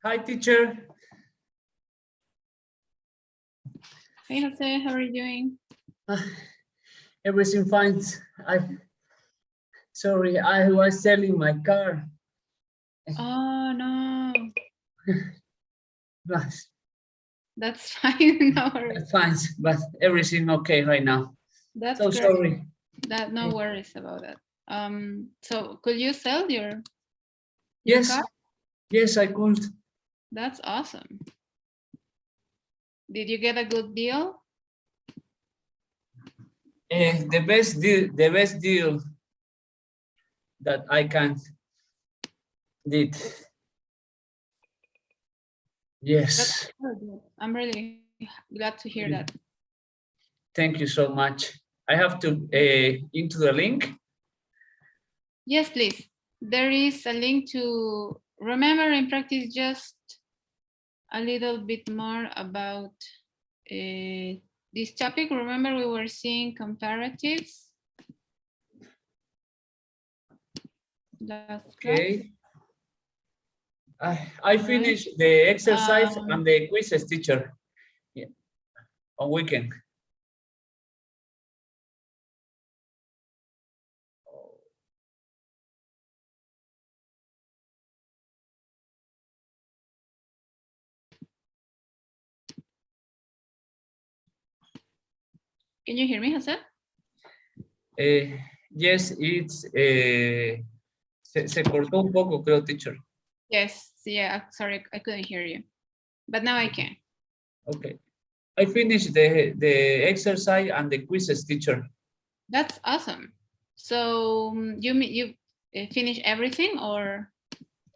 Hi, teacher. Hey, Jose, how are you doing? Everything fine. Sorry, I was selling my car. Oh, no. But That's fine. No worries. fine, but everything okay right now. That's So great. sorry. No worries about that. So could you sell your Yes, car? yes, I could. That's awesome. Did you get a good deal? The best deal that I can did. Yes. That's good. I'm really glad to hear that. Thank you so much. I have to into the link. Yes, please. There is a link to remember and practice just a little bit more about this topic. Remember, we were seeing comparatives. Okay. I finished the exercise and the quizzes, teacher. Yeah. On weekend. Can you hear me, Jose? Yes, it's se cortó un poco, creo, teacher. Yes, yeah, sorry, I couldn't hear you, but now I can. Okay. I finished the exercise and the quizzes, teacher. That's awesome. So you finish everything or?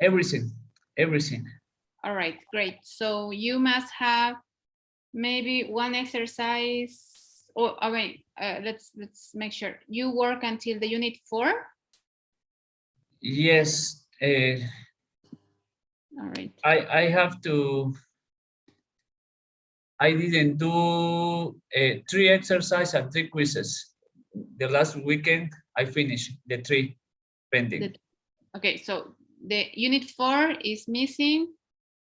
Everything. All right, great. So you must have maybe one exercise, or wait, let's make sure. You work until the unit 4? Yes. All right. I have to. I didn't do 3 exercises and 3 quizzes. The last weekend, I finished the 3 pending. Okay, so the unit 4 is missing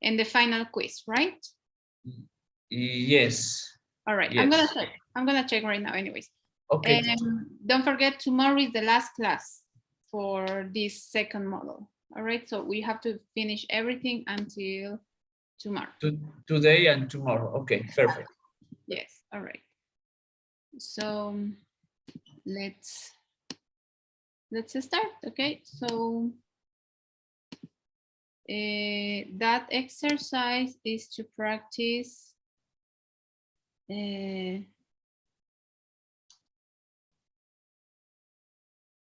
and the final quiz, right? Yes. All right, yes. I'm gonna check right now anyways. Okay. Don't forget, tomorrow is the last class for this second model. All right, so we have to finish everything until tomorrow. Today and tomorrow. Okay, perfect. Yes, all right. So let's start. Okay, so that exercise is to practice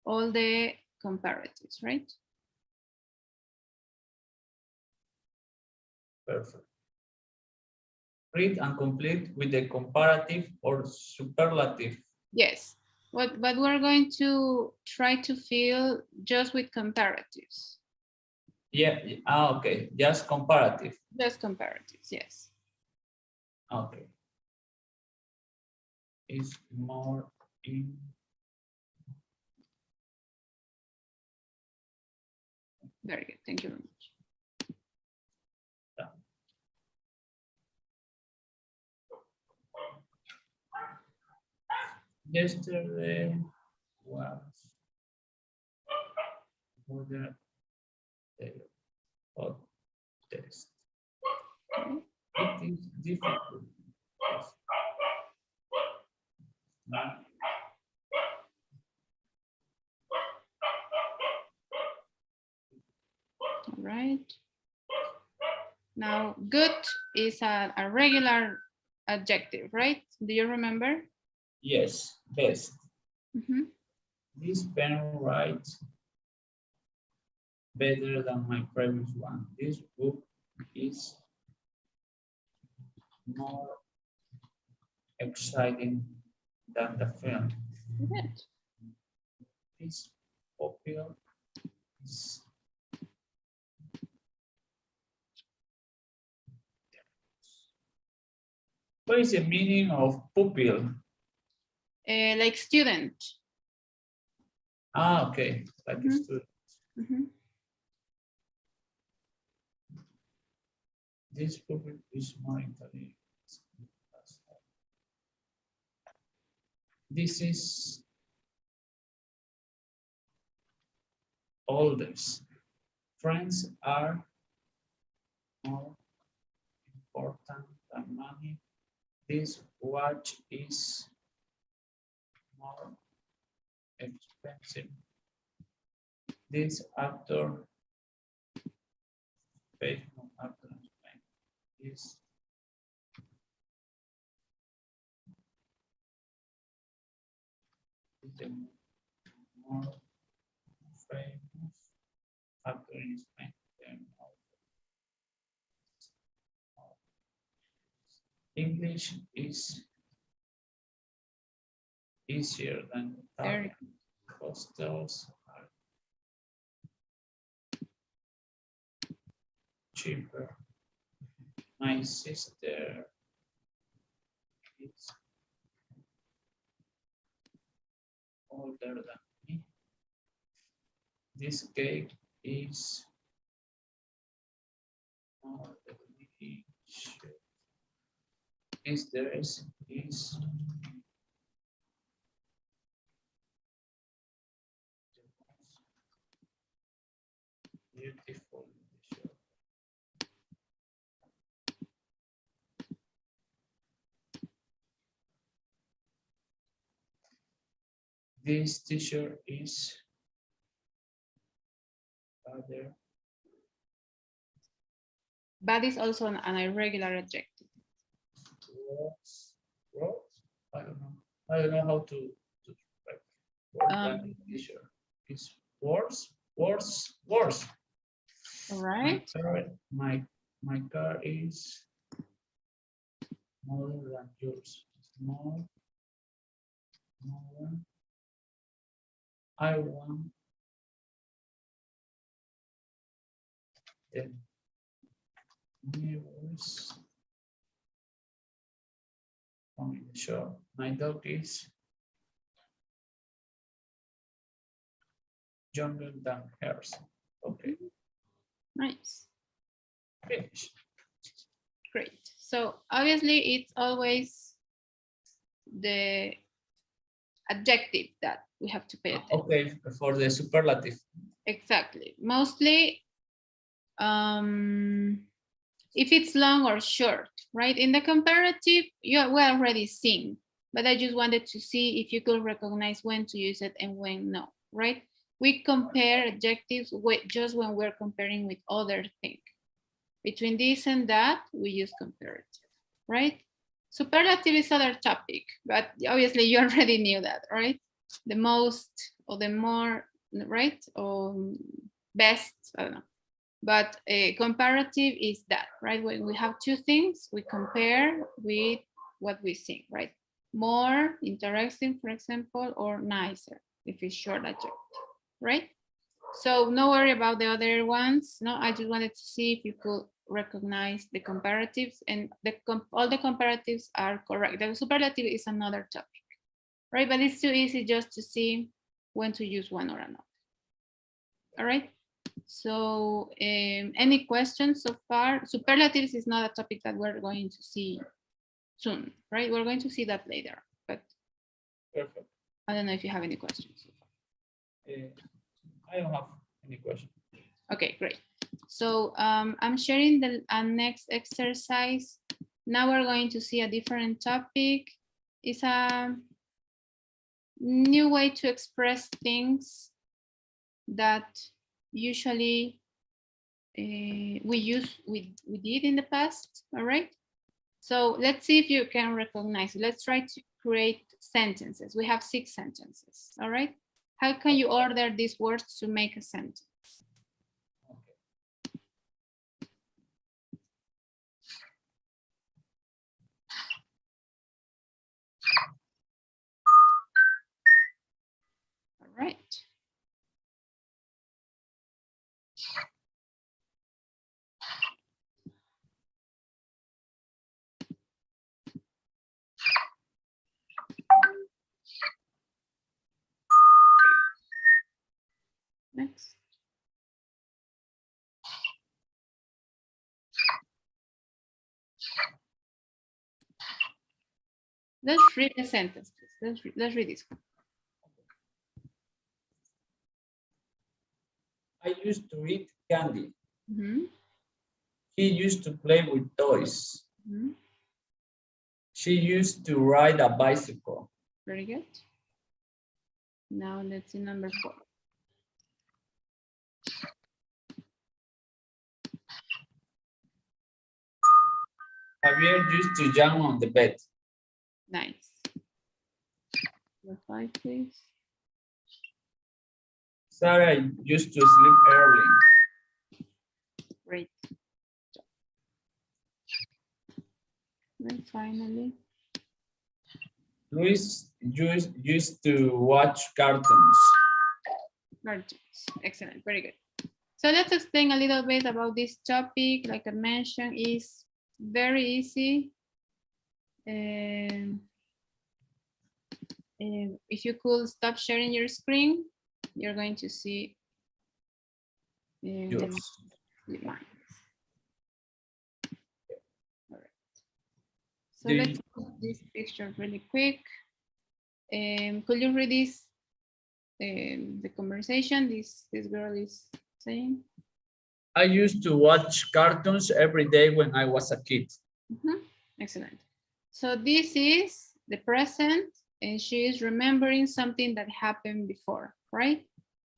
all the comparatives, right? Perfect. Read and complete with the comparative or superlative. Yes, but we're going to try to fill just with comparatives. Yeah, okay, just comparative. Just comparatives, yes. Okay. Is more in. Very good, thank you very much. Yesterday was the hot test. It is difficult. All right. Now, good is a regular adjective, right? Do you remember? Yes, best. This pen writes better than my previous one. This book is more exciting than the film. Good. This popular is what is the meaning of pupil? Like student. Okay, like a student. This public is more intelligent. This is oldest. Friends are more important than money. This watch is more expensive. This actor, famous actor in Spain, is the more famous actor in Spain. English is easier than Italian. Hostels are cheaper. My sister is older than me. This cake is more delicious. This dress is beautiful. This t-shirt is rather. Bad is also an irregular adjective. Worse? I don't know. I don't know how to write. T-shirt is worse. All right. My car is smaller than yours. Smaller. I want the neighbors from the shop. My dog is younger than hers. Okay. Nice. Finish. Great. So obviously it's always the adjective that we have to pay attention. Okay, for the superlative. Exactly. Mostly if it's long or short, right? In the comparative, we already seen, but I just wanted to see if you could recognize when to use it and when no, right? We compare adjectives just when we're comparing with other things. Between this and that, we use comparative, right? Superlative is other topic, but obviously you already knew that, right? The most or the more, right? Or best, I don't know. But a comparative is that, right? When we have two things, we compare with what we see, right? More interesting, for example, or nicer, if it's short adjective, right? So no worry about the other ones. No, I just wanted to see if you could recognize the comparatives, and all the comparatives are correct. The superlative is another topic, right? But it's too easy just to see when to use one or another. All right. So any questions so far? Superlatives is not a topic that we're going to see soon, right? We're going to see that later, but perfect. I don't know if you have any questions. I don't have any questions. Okay, great. So I'm sharing the next exercise. Now we're going to see a different topic. It's a new way to express things that usually we did in the past. All right. So let's see if you can recognize it. Let's try to create sentences. We have 6 sentences. All right. How can you order these words to make a sentence? All right. Next. Let's read the sentence, please. Let's read this one. I used to eat candy. Mm-hmm. He used to play with toys. Mm-hmm. She used to ride a bicycle. Very good. Now let's see number 4. Javier used to jump on the bed. Nice. Number 5, please. Sarah used to sleep early. Great. And finally, Luis used to watch cartoons. cartoons. Excellent. Very good. So let's explain a little bit about this topic. Like I mentioned, is very easy. If you could stop sharing your screen, you're going to see Yes. the lines. All right. So Do let's you- put this picture really quick. Could you read this? The conversation this girl is saying. I used to watch cartoons every day when I was a kid. Mm-hmm. Excellent. So this is the present, and she is remembering something that happened before, right?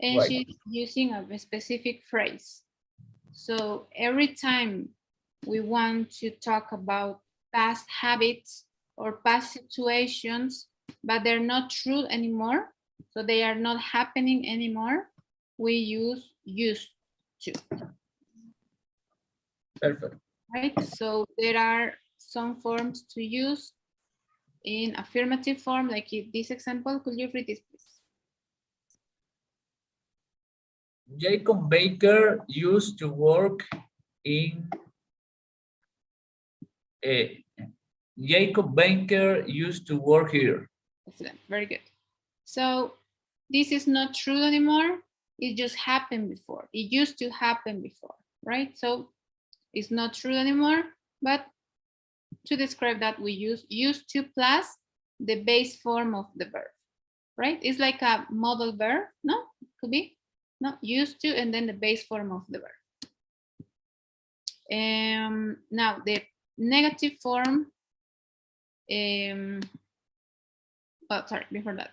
And Right. she's using a specific phrase. So every time we want to talk about past habits or past situations, but they're not true anymore, so they are not happening anymore, we use used to. Perfect. Right? So there are some forms to use in affirmative form, like in this example. Could you read this, please? Jacob Baker used to work in Jacob Baker used to work here. Excellent, very good. So this is not true anymore. It just happened before. It used to happen before, right? So it's not true anymore, but to describe that we use used to plus the base form of the verb, right? It's like a modal verb, no? Could be, no? Used to and then the base form of the verb. Now the negative form, well, sorry, before that.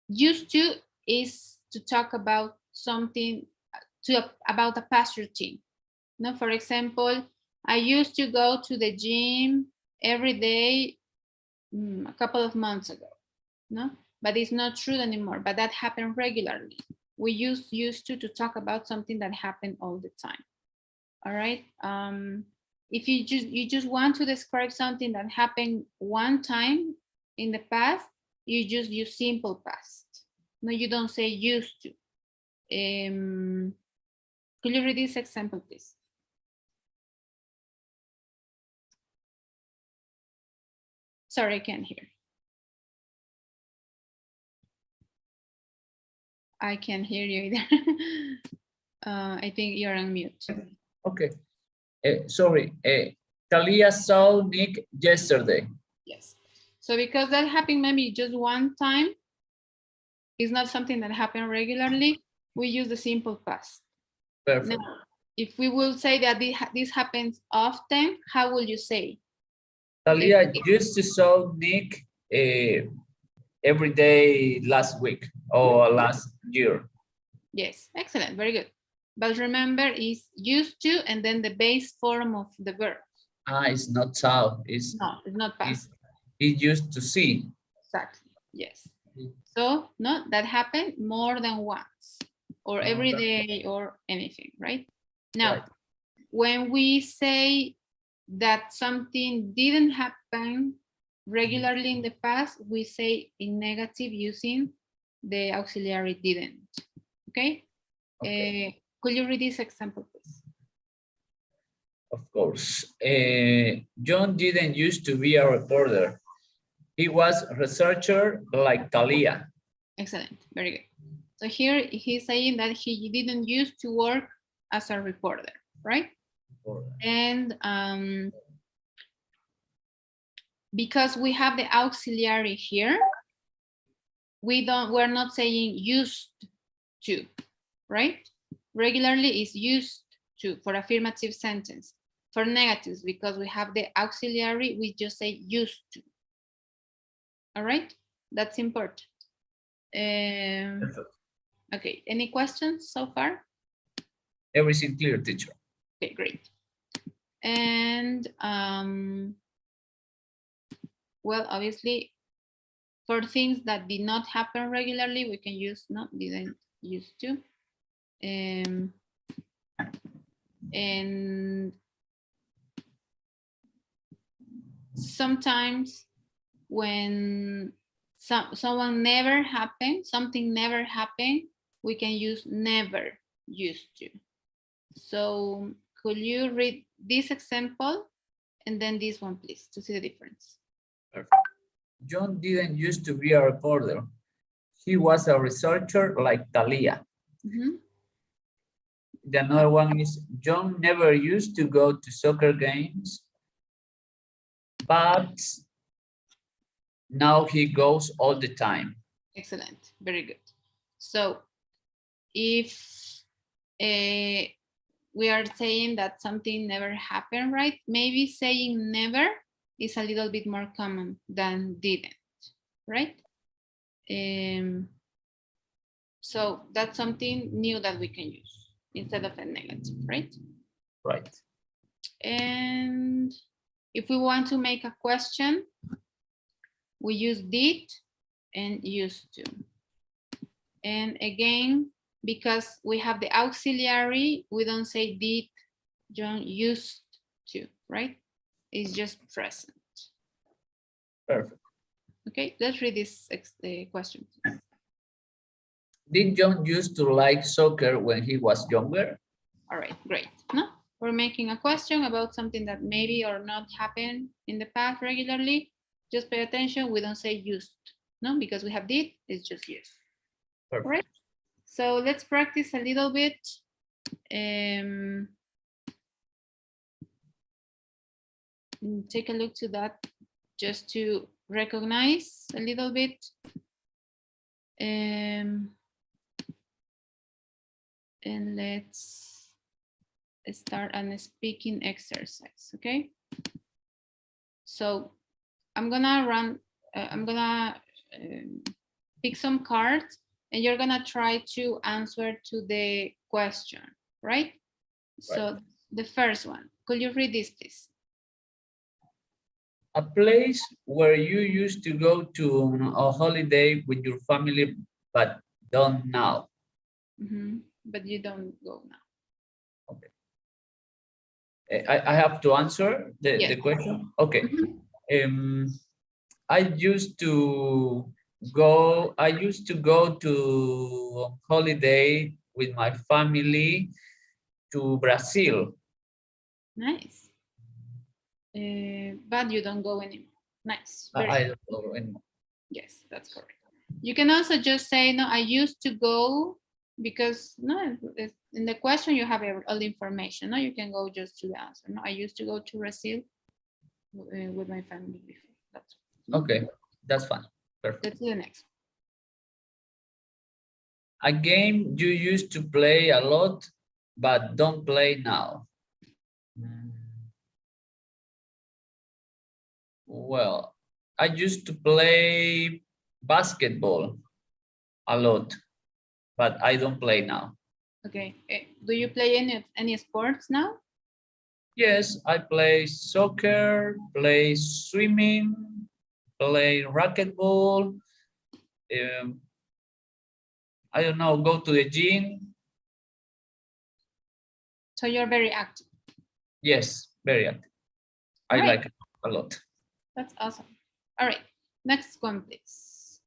Used to is to talk about something, about a past routine. No, for example, I used to go to the gym every day a couple of months ago. No, but it's not true anymore. But that happened regularly. We use used to talk about something that happened all the time. All right. If you just want to describe something that happened one time in the past, you just use simple past. No, you don't say used to. Could you read this example, please? Sorry, I can't hear. I can't hear you either. I think you're on mute. Okay. Sorry. Talia saw Nick yesterday. Yes. So because that happened maybe just one time, it's not something that happened regularly, we use the simple past. Perfect. Now, if we will say that this happens often, how will you say? Talia used to saw Nick every day last week or last year. Yes, excellent, very good. But remember, is used to and then the base form of the verb. It's not saw. It's not past. It used to see. Exactly, yes. So, no, that happened more than once or every day or anything, right? Now, Right. when we say that something didn't happen regularly in the past, we say in negative using the auxiliary didn't, okay? Could you read this example, please? Of course. John didn't used to be a reporter. He was a researcher like Talia. Excellent, very good. So here he's saying that he didn't used to work as a reporter, right? And because we have the auxiliary here, we're not saying used to, right? Regularly is used to for affirmative sentence. For negatives, because we have the auxiliary, we just say used to. All right, that's important. Okay, any questions so far? Everything clear, teacher. Okay, great. And well, obviously, for things that did not happen regularly, we can use not, didn't used to. And sometimes when something never happened, we can use never used to. So could you read this example and then this one, please, to see the difference? Perfect. John didn't used to be a reporter. He was a researcher like Talia. Mm-hmm. The another one is John never used to go to soccer games, but now he goes all the time. Excellent, very good. So if we are saying that something never happened, right? Maybe saying never is a little bit more common than didn't, right? So that's something new that we can use instead of a negative, right? Right. And if we want to make a question, we use did and used to. And again, because we have the auxiliary, we don't say did John used to, right? It's just present. Perfect. Okay, let's read this question. Did John used to like soccer when he was younger? All right, great. No, we're making a question about something that maybe or not happened in the past regularly. Just pay attention. We don't say used, no, because we have did, it's just used. Perfect. All right. So let's practice a little bit. Take a look to that just to recognize a little bit. And let's start a speaking exercise, okay? So I'm gonna pick some cards and you're gonna try to answer to the question, right? So the first one, could you read this, please? A place where you used to go to a holiday with your family, but don't now. Mm-hmm. But you don't go now. Okay. I have to answer the question. Okay. Mm-hmm. I used to go to holiday with my family to Brazil. Nice. But you don't go anymore. Nice. I don't go anymore. Yes, that's correct. You can also just say, no, I used to go, because no, in the question you have all the information. No, you can go just to the answer. No, I used to go to Brazil with my family before. That's okay, that's fine. Perfect. Let's do the next. A game you used to play a lot, but don't play now. Well, I used to play basketball a lot, but I don't play now. Okay. Do you play any sports now? Yes, I play soccer, play swimming, play racquetball. I don't know, go to the gym. So you're very active. Yes, very active. I like it a lot. That's awesome. All right, next one, please.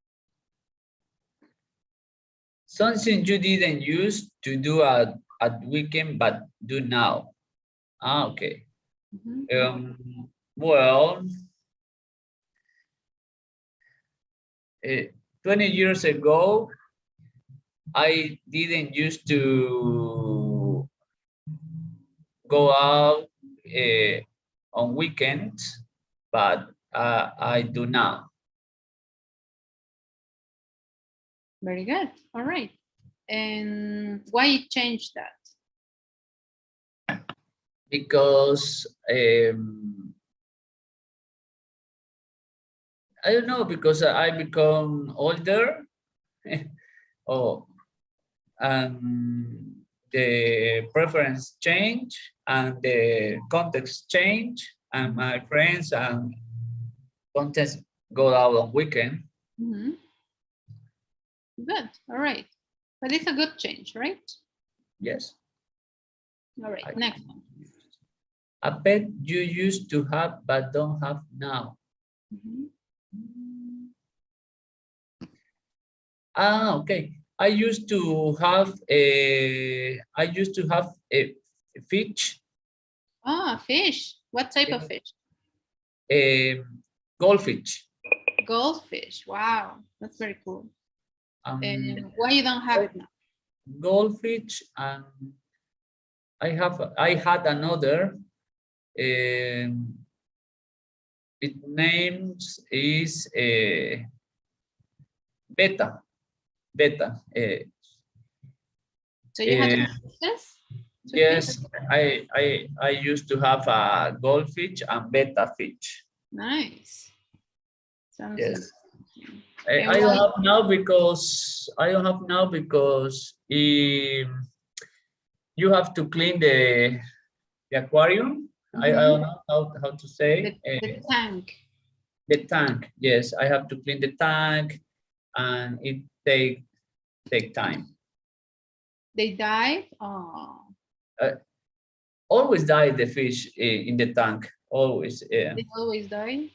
Something you didn't used to do at weekend, but do now. Ah, okay. Mm-hmm. Well, 20 years ago, I didn't used to go out on weekends, but I do now. Very good. All right. And why you changed that? Because I don't know, because I become older. Oh, and the preference change and the context change, and my friends and contents go out on weekend. Mm-hmm. Good. All right. But it's a good change, right? Yes. All right. Next one. A pet you used to have but don't have now. Mm-hmm. Okay. I used to have a fish. Ah, fish. What type of fish? Goldfish. Goldfish. Wow, that's very cool. And why you don't have it now? Goldfish, and I had another. Its names is Beta. Beta. So you had two fishes? Yes, I used to have a goldfish and beta fish. Nice. Sounds Yes. interesting. I don't have now because you have to clean the aquarium. I don't know how to say the tank. The tank. Yes, I have to clean the tank, and it take time. They died. Oh. Always die the fish in the tank. Always. They always die.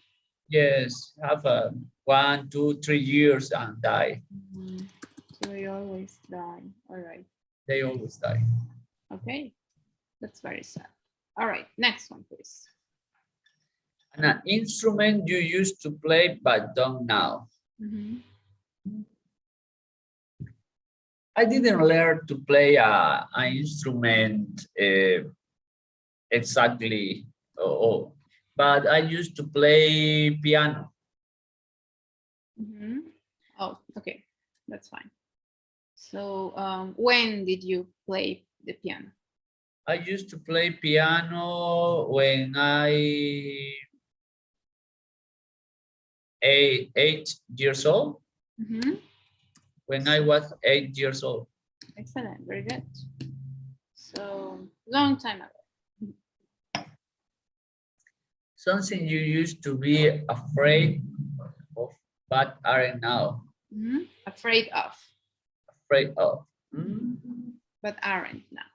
Yes, have 1, 2, 3 years and die. So they always die. All right. They always die. Okay, that's very sad. All right, next one, please. And an instrument you used to play but don't now. I didn't learn to play an instrument exactly, but I used to play piano. Oh, okay, that's fine. So when did you play the piano? I used to play piano when I 8 years old. When I was 8 years old. Excellent, very good. So long time ago. Something you used to be afraid of, but aren't now. Afraid of. Afraid of. But aren't now.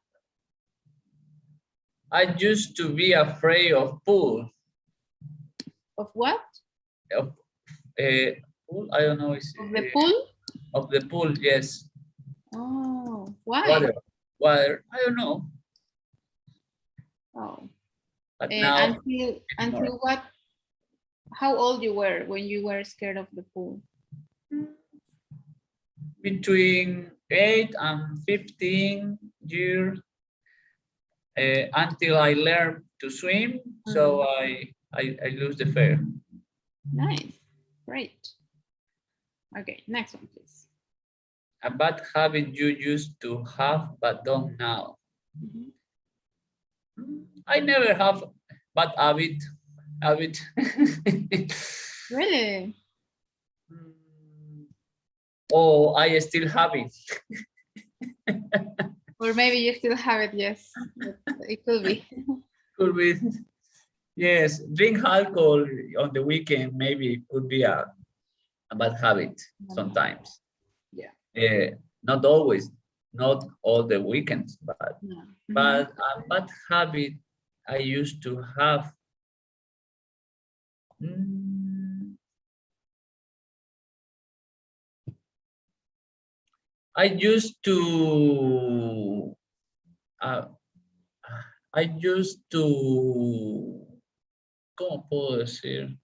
I used to be afraid of pool. Of what? Of pool? I don't know. Of the pool? Of the pool, yes. Oh, why? Water. I don't know. Oh. But now, until what? How old you were when you were scared of the pool? Between 8 and 15 years, until I learned to swim. So I lose the fear. Nice, great. Okay, next one, please. A bad habit you used to have but don't now. I never have bad habit. Really? Oh, I still have it. Or maybe you still have it, yes. It could be. Could be. Yes, drink alcohol on the weekend maybe could be a bad habit sometimes. Yeah. Not always, not all the weekends, but but a bad habit I used to have. I used to ¿cómo puedo decir?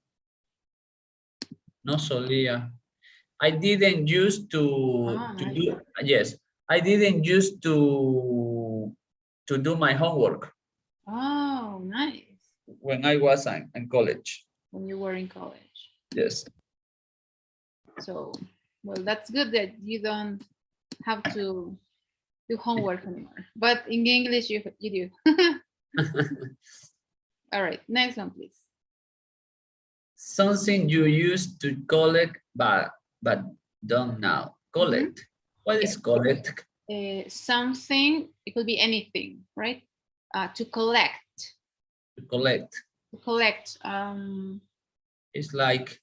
No solía. I didn't used to do, yes, I didn't used to do my homework. Oh, nice. When I was in college. when you were in college. Yes. So, well, that's good that you don't have to do homework anymore. But in English, you do. All right, next one, please. Something you used to collect, but don't now. Collect. What is collect? Something, it could be anything, right? To collect. To collect. To collect. It's like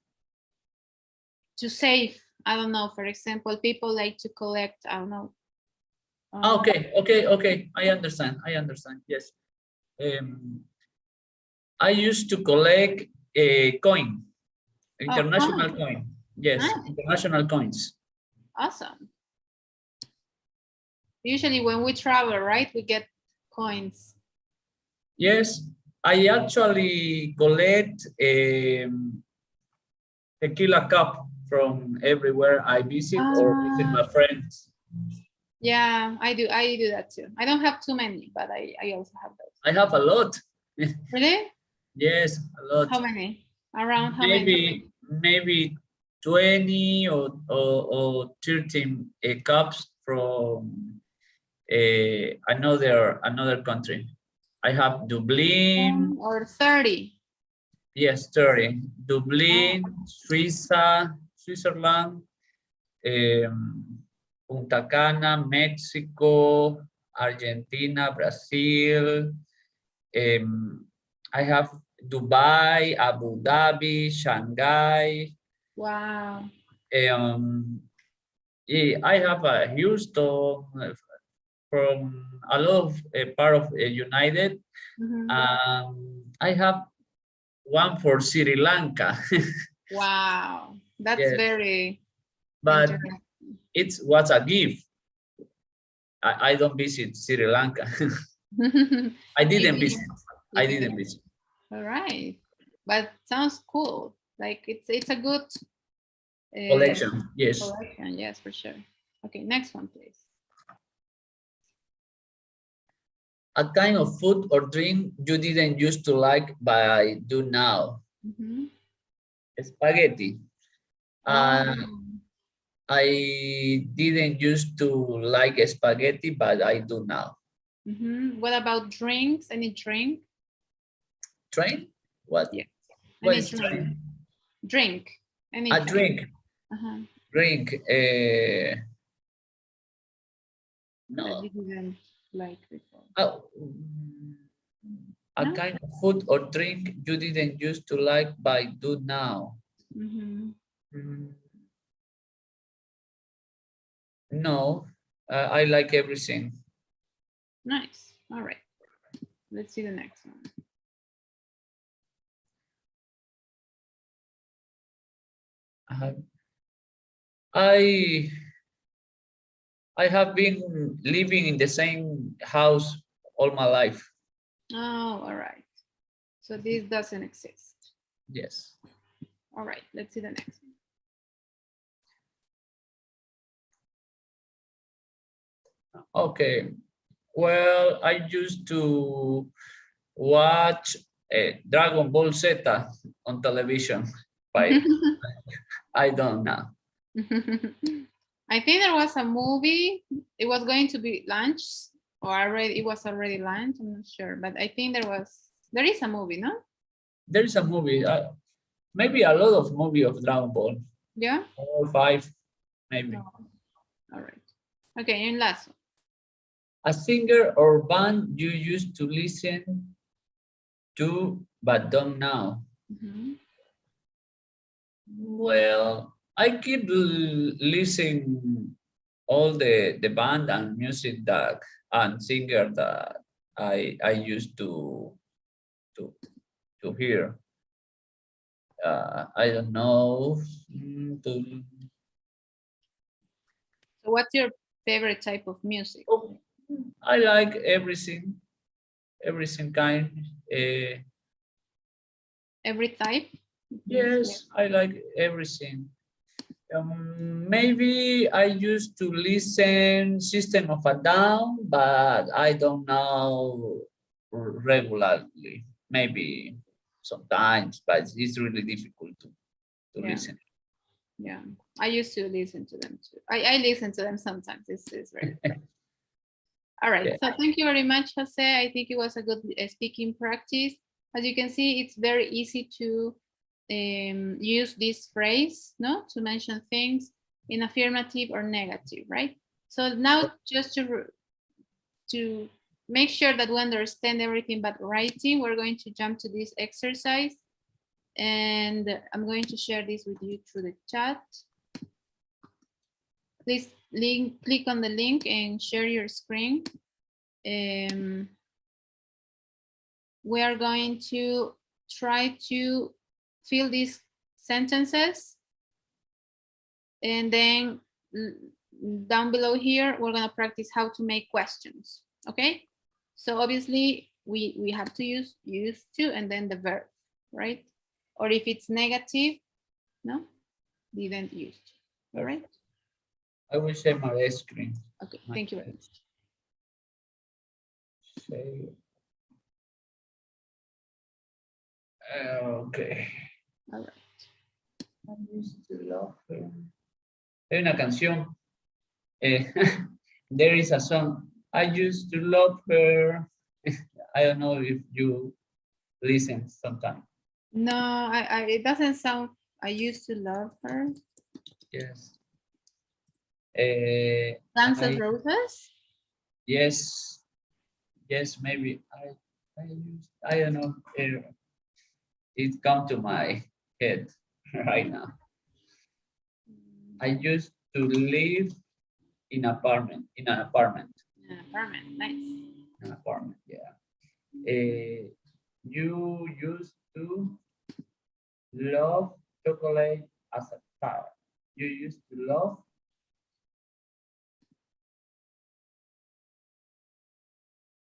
to save. I don't know. For example, people like to collect. I don't know. Okay. I understand. Yes. I used to collect a coin, international coin. Yes, international coins. Awesome. Usually when we travel, right, we get coins. Yes, I actually collect tequila cup from everywhere I visit or visit my friends. Yeah, I do that too. I don't have too many, but I also have those. I have a lot. Really? Yes, a lot. How many? Around how many? Maybe 20 or 13 cups from another country. I have Dublin. Or 30. Yes, 30. Dublin, Switzerland, Punta Cana, Mexico, Argentina, Brazil. I have Dubai, Abu Dhabi, Shanghai. Wow. I have a Houston from a lot of part of United. I have one for Sri Lanka. Wow, that's yes. very. But it was a gift. I don't visit Sri Lanka. I didn't visit. I didn't visit. All right, but sounds cool. Like it's a good collection. Yes. Collection, yes, for sure. Okay, next one, please. A kind of food or drink you didn't used to like, but I do now. Spaghetti. I didn't used to like spaghetti, but I do now. What about drinks? Any drink? Train? What? Yeah. What is train? Drink. Any a drink. Drink. No. That you didn't like before. A kind of food or drink you didn't used to like, but do now. No, I like everything. Nice. All right. Let's see the next one. I have been living in the same house all my life. Oh, all right. So this doesn't exist. Yes. All right, let's see the next one. Okay. Well, I used to watch Dragon Ball Z on television, but I don't know. I think there was a movie. It was going to be launched, or it was already launched. I'm not sure, but I think there is a movie, no? There is a movie. Maybe a lot of movie of Dragon Ball. Yeah. 4 or 5, maybe. Oh. All right. Okay, and last one. A singer or band you used to listen to but don't now. Well, I keep listening all the band and music that and singer that I used to hear. I don't know. So what's your favorite type of music? I like everything kind. Every type? Yes, I like everything. Maybe I used to listen System of a Down, but I don't know regularly. Maybe sometimes, but it's really difficult to Yeah. listen. Yeah, I used to listen to them too. I listen to them sometimes. It's very fun. All right, Yeah. so thank you very much, Jose. I think it was a good speaking practice. As you can see, it's very easy to use this phrase, no, to mention things in affirmative or negative, right? So now just to make sure that we understand everything about writing, we're going to jump to this exercise. And I'm going to share this with you through the chat. Please click on the link and share your screen. We are going to try to fill these sentences. And then down below here, we're going to practice how to make questions. Okay. So obviously we have to use used to and then the verb, right? Or if it's negative, no, didn't use to. All right. I will share my screen. Okay, thank you very much. Okay. All right. I used to love her. Hay una canción. There is a song. I used to love her. I don't know if you listen sometime. No, it doesn't sound. I used to love her. Yes. Guns N' Roses. Yes. Yes, maybe. I don't know. It come to my head right now. I used to live in an apartment. An apartment, nice. An apartment, yeah. You used to love chocolate as a child. You used to love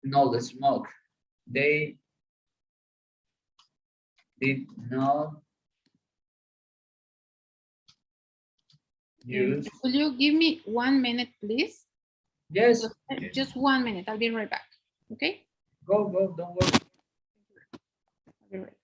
no the smoke. They did not use. Will you give me 1 minute, please? Yes. Just 1 minute. I'll be right back. Okay. Go, don't worry. I'll be right back.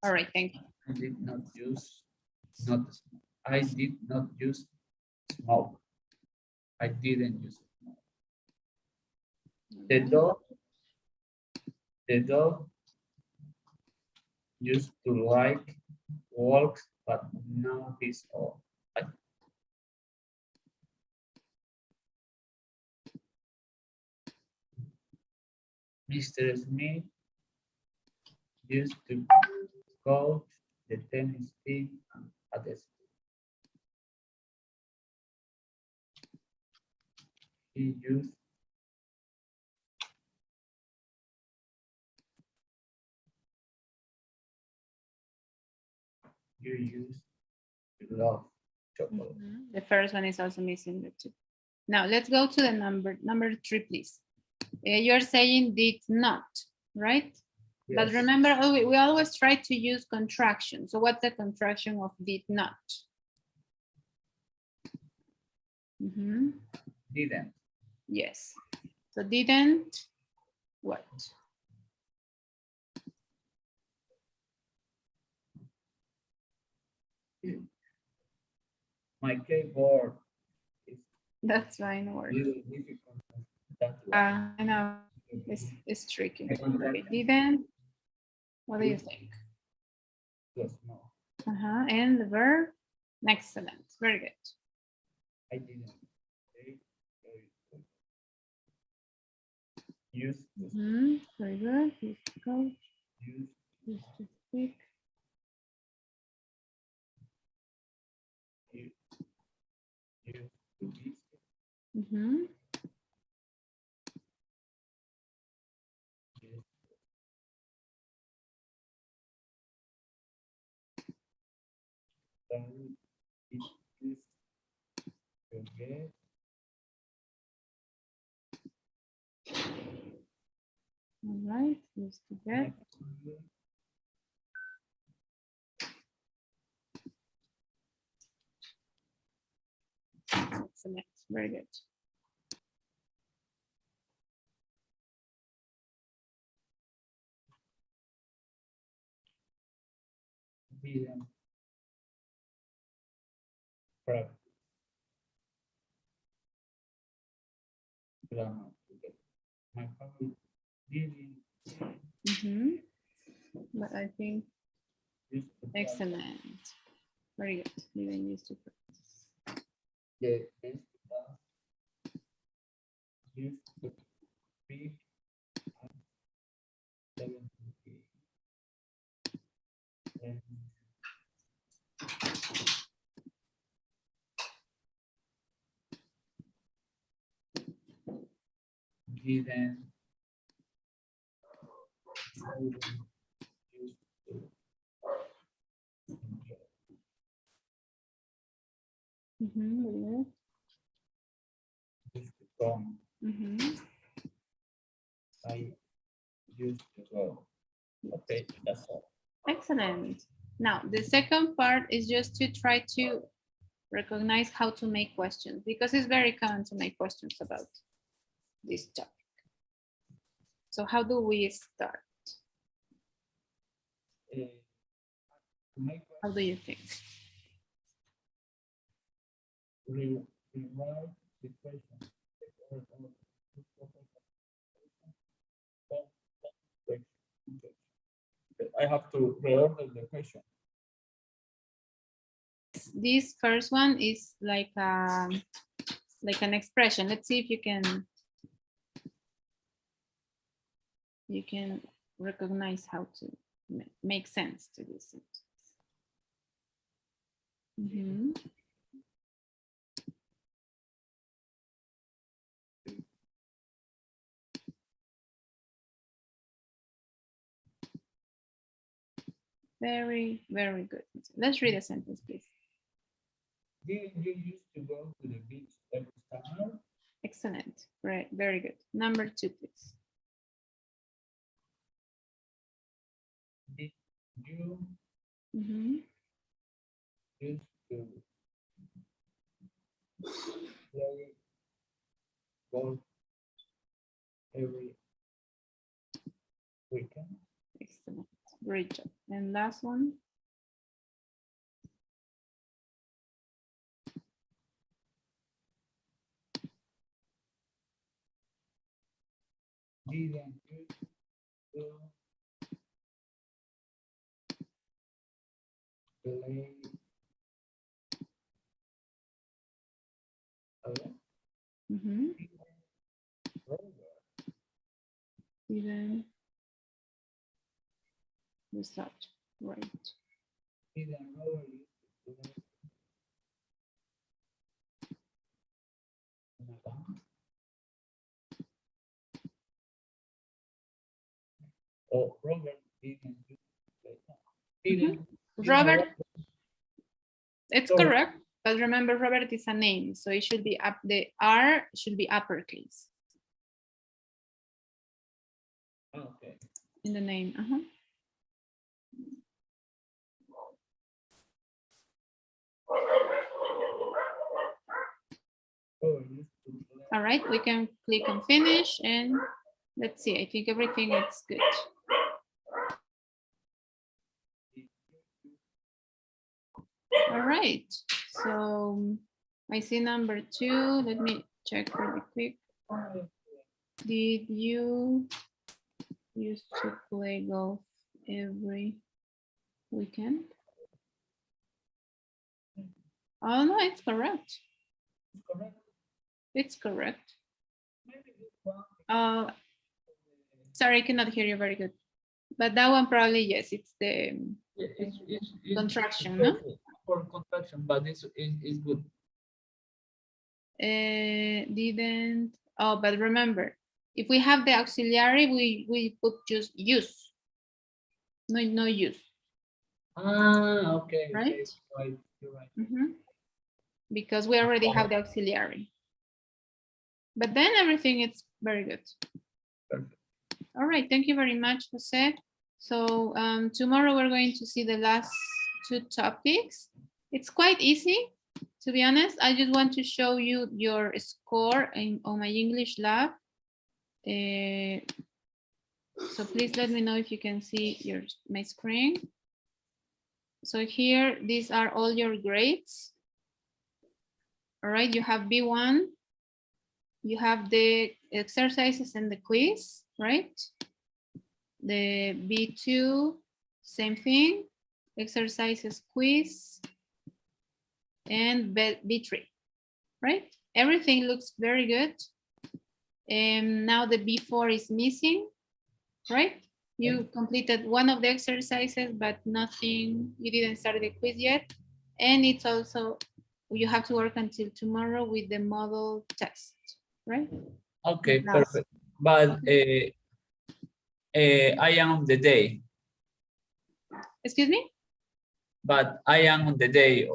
All right, thank you. I did not use I did not use smoke. I didn't use smoke. The dog used to like walks, but now he's old. Mr. Smith used to coach the tennis team at the school. He used you used to love chocolate. The first one is also missing the two. Now let's go to the number 3, please. You're saying did not, right? Yes. But remember, we always try to use contraction. So what's the contraction of did not? Didn't. Yes. So didn't what? My keyboard is. That's fine. No worries. Really difficult. I know it's tricky. Okay, didn't. What do you think? Yes, no. And the verb. Excellent. Very good. I didn't. Use. Very good. Use to coach. Use to speak. Mhm. All right, used to get. Excellent, very good. Mhm. But I think excellent, very good. Didn't use to practice. Mhm, very good. Mhm. Okay, that's all. Excellent. Now, the second part is just to try to recognize how to make questions, because it's very common to make questions about this topic. So how do we start? How do you think? I have to reorder the question. This first one is like an expression. Let's see if you can recognize how to make sense to this sentence. Mhm. Very, very good. Let's read a sentence, please. Did you used to go to the beach every summer? Excellent. Right. Very good. Number 2, please. Did you Mhm. used to play golf every weekend? Excellent. Great job. And last one. Didn't you do play Mhm. roller? Even the subject. Right. Didn't roller used to play in a band? Oh, Robert didn't used to play. Didn't, Robert, it's Sorry. correct. But remember, Robert is a name, so it should be up. The R should be uppercase Okay. in the name. Oh, used to play. All right, we can click on finish and let's see. I think everything is good. All right, so I see number 2. Let me check really quick. Did you used to play golf every weekend? Oh no, it's correct. Correct. It's correct. Maybe this one. Sorry, I cannot hear you very good. But that one probably, yes, it's the It's contraction, no? For contraction, but it's good. Didn't. Oh, but remember, if we have the auxiliary, we put just use. No use. Ah, okay. Right? Okay. Right. You're right. Because we already have the auxiliary. But then everything is very good. Perfect. All right. Thank you very much, Jose. So tomorrow we're going to see the last two topics. It's quite easy, to be honest. I just want to show you your score on my English lab. So please let me know if you can see my screen. So here, these are all your grades. All right, you have B1, you have the exercises and the quiz, right? The B2, same thing, exercises, quiz, and B3, right? Everything looks very good. And now the B4 is missing, right? You completed one of the exercises, but nothing, you didn't start the quiz yet. And it's also, you have to work until tomorrow with the model test, right? Okay, perfect. But I am on the day. Excuse me? But I am on the day.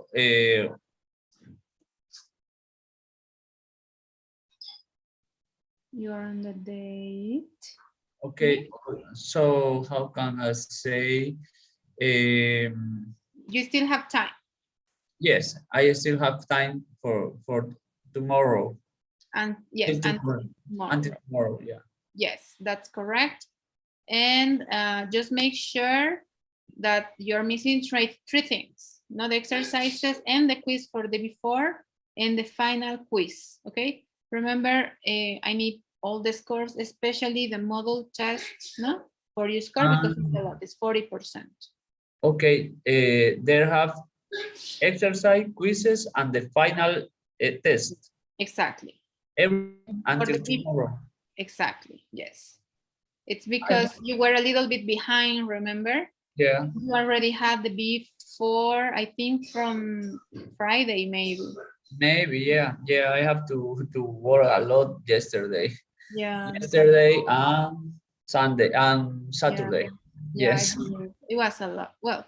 You are on the date. Okay, so how can I say? You still have time. Yes, I still have time for tomorrow. And yes, tomorrow. Until tomorrow, yeah. Yes, that's correct. And just make sure that you're missing three things, not the exercises and the quiz for the before and the final quiz, okay? Remember, I need all the scores, especially the model tests, no? For your score, because it's a lot, it's 40%. Okay, there have exercise, quizzes, and the final test. Exactly. Until tomorrow. Exactly, yes. It's because you were a little bit behind, remember? Yeah. You already had the B4, I think from Friday, maybe. Maybe, yeah. Yeah, I have to work a lot yesterday. Yeah. Yesterday and Sunday and Saturday. Yeah, Yes. it was a lot. Well,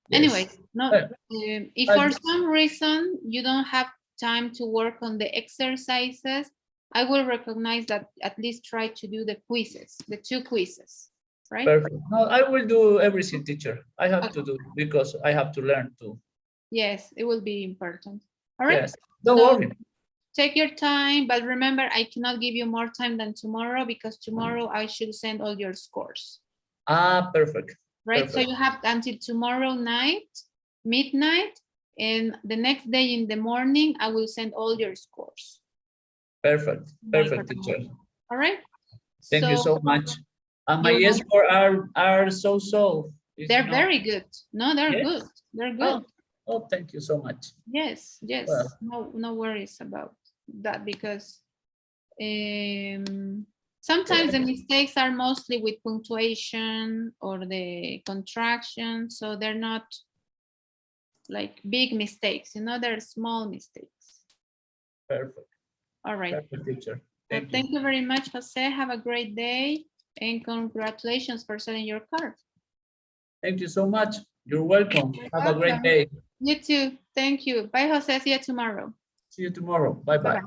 Yes. anyways, no. If for some reason you don't have time to work on the exercises, I will recognize that at least try to do the quizzes, the 2 quizzes, right? Perfect. No, I will do everything, teacher. I have to do because I have to learn too. Yes, it will be important. All right. Yes. Don't worry. Take your time, but remember, I cannot give you more time than tomorrow because tomorrow I should send all your scores. Ah, perfect. Right, perfect. So you have until tomorrow night, midnight, and the next day in the morning, I will send all your scores. Perfect, perfect, teacher. All right. Thank you so much. And my scores are so. They're very good. No, they're good. They're good. Oh, thank you so much. Yes. Well, no worries about that because sometimes the mistakes are mostly with punctuation or the contraction, so they're not like big mistakes, they're small mistakes. Perfect. All right. Perfect, teacher. Thank you very much, Jose. Have a great day and congratulations for selling your car. Thank you so much. You're welcome. Have a great day. You too. Thank you. Bye, Jose. See you tomorrow. See you tomorrow. Bye-bye.